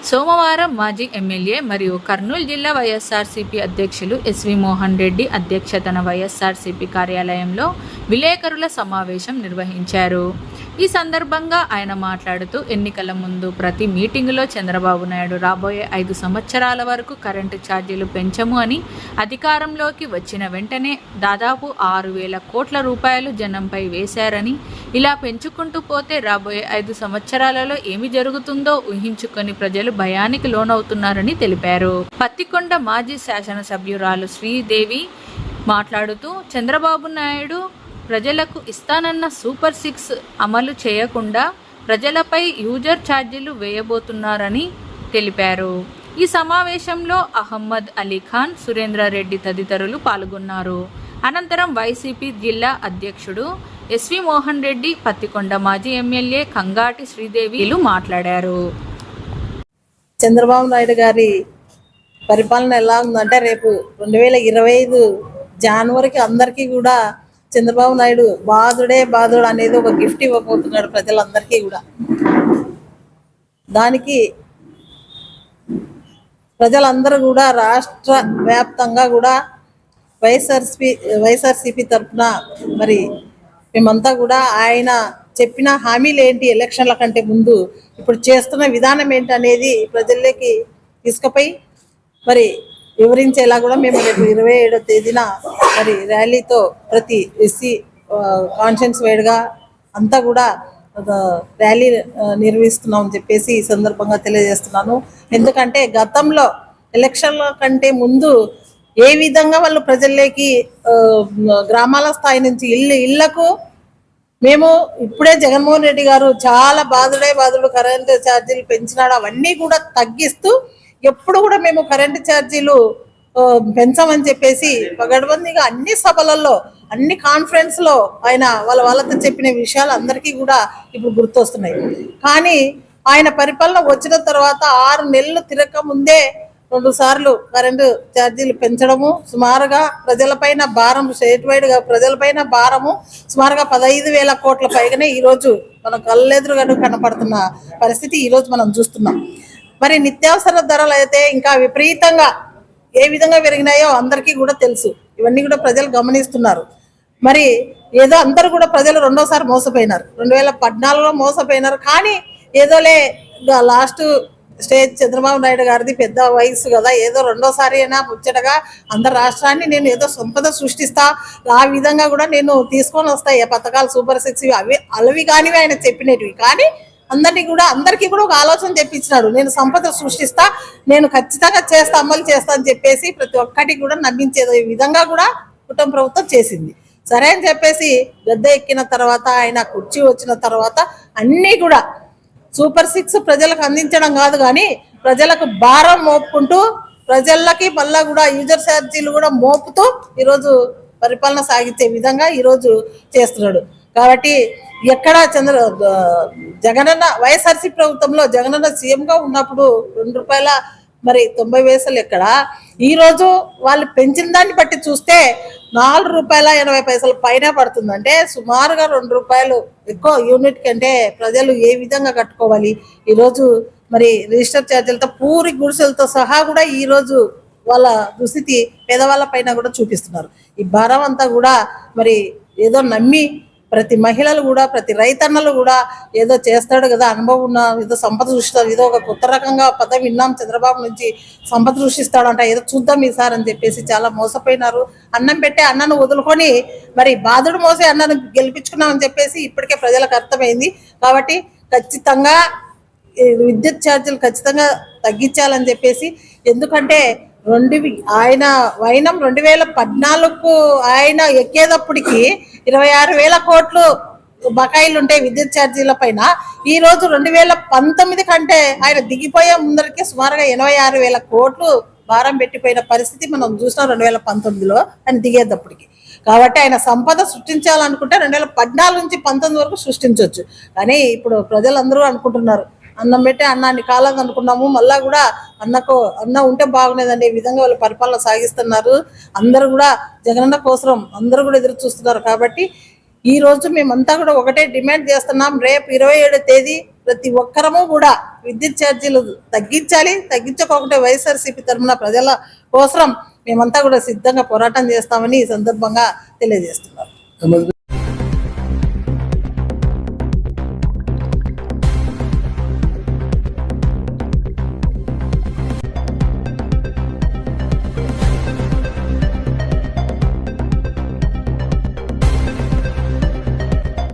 సోమవారం మాజీ ఎమ్మెల్యే మరియు కర్నూలు జిల్లా వైఎస్ఆర్సీపీ అధ్యక్షులు ఎస్వి మోహన్ రెడ్డి అధ్యక్షతన వైఎస్ఆర్సీపీ కార్యాలయంలో విలేకరుల సమావేశం నిర్వహించారు. ఈ సందర్భంగా ఆయన మాట్లాడుతూ, ఎన్నికల ముందు ప్రతి మీటింగులో చంద్రబాబు నాయుడు రాబోయే 5 సంవత్సరాల వరకు కరెంటు ఛార్జీలు పెంచము అని, అధికారంలోకి వచ్చిన వెంటనే దాదాపు 6,000 కోట్ల రూపాయలు జనంపై వేశారని, ఇలా పెంచుకుంటూ పోతే రాబోయే 5 సంవత్సరాలలో ఏమి జరుగుతుందో ఊహించుకొని ప్రజలు భయానికి లోనవుతున్నారని తెలిపారు. పత్తికొండ మాజీ శాసనసభ్యురాలు శ్రీదేవి మాట్లాడుతూ, చంద్రబాబు నాయుడు ప్రజలకు ఇస్తానన్న సూపర్ 6 అమలు చేయకుండా ప్రజలపై యూజర్ ఛార్జీలు వేయబోతున్నారని తెలిపారు. ఈ సమావేశంలో అహ్మద్ అలీ ఖాన్, సురేంద్రారెడ్డి తదితరులు పాల్గొన్నారు. అనంతరం వైసీపీ జిల్లా అధ్యక్షుడు ఎస్వి మోహన్ రెడ్డి, పత్తికొండ మాజీ ఎమ్మెల్యే కంగాటి శ్రీదేవిలు మాట్లాడారు. చంద్రబాబు నాయుడు గారి పరిపాలన ఎలా ఉందంటే, రేపు 2025 జనవరికి అందరికీ కూడా చంద్రబాబు నాయుడు బాధుడు అనేది ఒక గిఫ్ట్ ఇవ్వబోతున్నాడు ప్రజలందరికీ కూడా. దానికి ప్రజలందరూ కూడా రాష్ట్ర వ్యాప్తంగా కూడా వైఎస్ఆర్సీపీ తరఫున మరి మేమంతా కూడా ఆయన చెప్పిన హామీలు ఏంటి, ఎలక్షన్ల కంటే ముందు ఇప్పుడు చేస్తున్న విధానం ఏంటి అనేది ప్రజల్లోకి తీసుకుపోయి మరి వివరించేలా కూడా మేము రేపు 27వ తేదీన మరి ర్యాలీతో ప్రతి ఎస్సీ కాన్షియన్స్ వైడ్గా అంతా కూడా ర్యాలీ నిర్వహిస్తున్నామని చెప్పేసి ఈ సందర్భంగా తెలియజేస్తున్నాను. ఎందుకంటే గతంలో ఎలక్షన్ల కంటే ముందు ఏ విధంగా వాళ్ళు ప్రజల్లోకి గ్రామాల స్థాయి నుంచి ఇళ్లకు మేము ఇప్పుడే జగన్మోహన్ రెడ్డి గారు చాలా బాధుడు కరెంటు ఛార్జీలు పెంచినాడు, అవన్నీ కూడా తగ్గిస్తూ ఎప్పుడు కూడా మేము కరెంటు ఛార్జీలు పెంచామని చెప్పేసి పగడ్బందీగా అన్ని సభలలో అన్ని కాన్ఫరెన్స్ లో ఆయన వాళ్ళతో చెప్పిన విషయాలు అందరికీ కూడా ఇప్పుడు గుర్తొస్తున్నాయి. కానీ ఆయన పరిపాలన వచ్చిన తర్వాత 6 నెలలు తిరగక ముందే 2 సార్లు కరెంటు ఛార్జీలు పెంచడము, సుమారుగా ప్రజలపైన భారం, స్టేట్ వైడ్ గా ప్రజలపైన భారము సుమారుగా 15,000 కోట్ల పైగానే ఈరోజు మన కళ్ళెదురుగా కనపడుతున్న పరిస్థితి ఈరోజు మనం చూస్తున్నాం. మరి నిత్యావసర ధరలు అయితే ఇంకా విపరీతంగా ఏ విధంగా పెరిగినాయో అందరికీ కూడా తెలుసు. ఇవన్నీ కూడా ప్రజలు గమనిస్తున్నారు. మరి ఏదో అందరూ కూడా ప్రజలు 2వసారి మోసపోయినారు, 2014లో మోసపోయినారు. కానీ ఏదోలే లాస్ట్ స్టేజ్ చంద్రబాబు నాయుడు గారిది పెద్ద వయసు కదా, ఏదో 2వసారి అయినా ముచ్చటగా అందరు రాష్ట్రాన్ని నేను ఏదో సంపద సృష్టిస్తా, ఆ విధంగా కూడా నేను తీసుకొని వస్తాయి పథకాలు సూపర్ 6 అవి కానివి ఆయన చెప్పినవి. కానీ అందరికీ కూడా ఒక ఆలోచన చెప్పించినాడు, నేను సంపద సృష్టిస్తా, నేను ఖచ్చితంగా చేస్తా, అమలు చేస్తా అని చెప్పేసి ప్రతి ఒక్కటి కూడా నమ్మించే విధంగా కూడా కుటుంబ ప్రభుత్వం చేసింది. సరే అని చెప్పేసి గద్దె ఎక్కిన తర్వాత, ఆయన కుర్చీ వచ్చిన తర్వాత అన్నీ కూడా సూపర్ 6 ప్రజలకు అందించడం కాదు, కానీ ప్రజలకు భారం మోపుకుంటూ ప్రజలకి మళ్ళా కూడా యూజర్ ఛార్జీలు కూడా మోపుతూ ఈరోజు పరిపాలన సాగించే విధంగా ఈరోజు చేస్తున్నాడు. కాబట్టి ఎక్కడ జగనన్న వైఎస్ఆర్సీ ప్రభుత్వంలో జగనన్న సీఎంగా ఉన్నప్పుడు ₹2 మరి 90 పైసలు ఎక్కడ, ఈరోజు వాళ్ళు పెంచిన దాన్ని బట్టి చూస్తే ₹4.80 పైన పడుతుంది. అంటే సుమారుగా ₹2 ఎక్కువ యూనిట్ కంటే ప్రజలు ఏ విధంగా కట్టుకోవాలి. ఈరోజు మరి రిజిస్టర్ ఛార్జీలతో పూరి గుడిసెలతో సహా కూడా ఈరోజు వాళ్ళ దుస్థితి పేదవాళ్ళ పైన కూడా చూపిస్తున్నారు. ఈ భారం అంతా కూడా మరి ఏదో నమ్మి ప్రతి మహిళలు కూడా, ప్రతి రైతన్నలు కూడా ఏదో చేస్తాడు కదా, అనుభవం ఉన్న ఏదో సంపద సృష్టిస్తాడు, ఏదో ఒక కొత్త రకంగా పదవి విన్నాం చంద్రబాబు నుంచి, సంపద సృష్టిస్తాడంట, ఏదో చూద్దాం ఈసారి అని చెప్పేసి చాలా మోసపోయినారు. అన్నం పెట్టే అన్నను వదులుకొని మరి బాధుడు మోసే అన్నను గెలిపించుకున్నామని చెప్పేసి ఇప్పటికే ప్రజలకు అర్థమైంది. కాబట్టి ఖచ్చితంగా విద్యుత్ ఛార్జీలు ఖచ్చితంగా తగ్గించాలని చెప్పేసి, ఎందుకంటే ఆయన వైనం 2014కు ఆయన ఎక్కేటప్పటికి 26,000 కోట్లు బకాయిలు ఉంటాయి విద్యుత్ ఛార్జీల పైన. ఈ రోజు 2019 కంటే ఆయన దిగిపోయే ముందరికి సుమారుగా 86,000 కోట్లు భారం పెట్టిపోయిన పరిస్థితి మనం చూసినాం 2019లో ఆయన దిగేటప్పటికి. కాబట్టి ఆయన సంపద సృష్టించాలనుకుంటే 2014 నుంచి 19 వరకు సృష్టించవచ్చు. కానీ ఇప్పుడు ప్రజలందరూ అనుకుంటున్నారు, అన్నం పెట్టి అన్నాన్ని కాలేదు అనుకున్నాము, మళ్ళా కూడా అన్నం ఉంటే బాగునేదనే విధంగా వాళ్ళు పరిపాలన సాగిస్తున్నారు. అందరూ కూడా జగనన్న కోసం అందరూ కూడా ఎదురు చూస్తున్నారు. కాబట్టి ఈ రోజు మేమంతా కూడా ఒకటే డిమాండ్ చేస్తున్నాం, రేపు 27వ తేదీ ప్రతి ఒక్కరము కూడా విద్యుత్ ఛార్జీలు తగ్గించాలి. తగ్గించకపోతే వైఎస్ఆర్సీపీ తరఫున ప్రజల కోసం మేమంతా కూడా సిద్ధంగా పోరాటం చేస్తామని ఈ సందర్భంగా తెలియజేస్తున్నాం.